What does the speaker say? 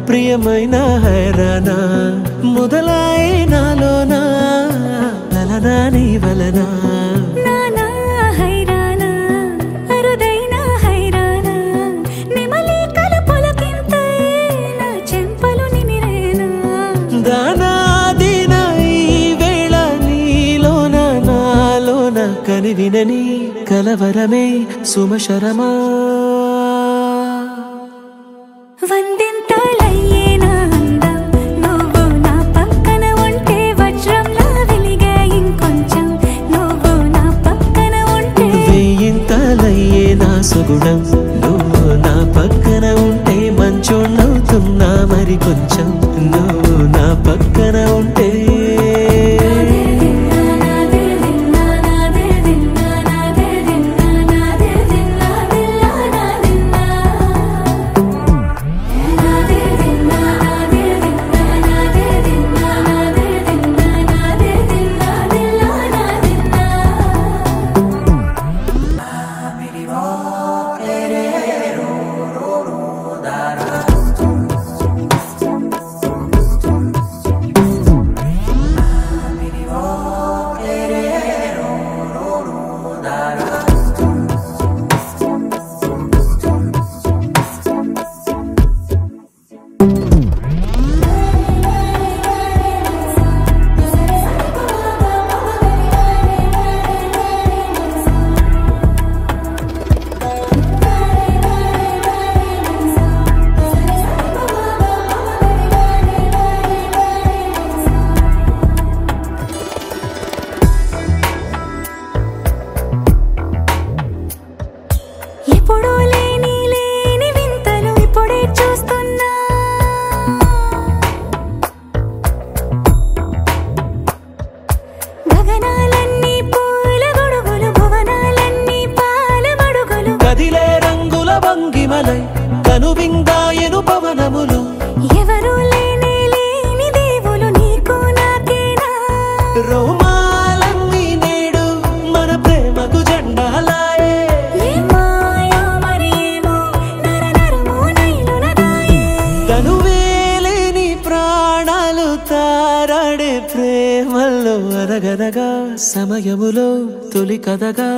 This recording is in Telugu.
ప్రియమైన హైరానా మొదలై నాలోనా వలనా నీ వలనా నానా హైరానా అరుదైన హైరానా నిమలి కలపులకింతై నా చెంపలు నిమిరేనా దానాదిన ఈ వేళ నీలోన నాలోన కనివినని కలవరమే సుమశరమా వందింతలయ్యేనా అందం నువ్వు నా పక్కన ఉంటే వజ్రంలా వెలిగే ఇంకొంచెం నువ్వు నా పక్కన ఉంటే వేయింతలయ్యే నా సుగుణం నువ్వు నా పక్కన ఉంటే మంచోళ్ళవుతున్నా మరి కొంచెం నువ్వు నా పక్కన ఉంటే ఎప్పుడూ లేని వింతలు ఇప్పుడే చూస్తున్నా గగనాలన్నీ పూల గొడుగులు భువనాలన్నీ పాల మడుగులు కదిలే రంగుల భంగిమలై కనువిందాయను పవనములు ఎవరూ లేని దేవులు నీకు నాకేనా రోమాలన్నీ నేడు మన ప్రేమకు జెండాలాయే తనువేలేని ప్రాణాలు తారాడే ప్రేమల్లో అనగనగా సమయములో తొలి కథగా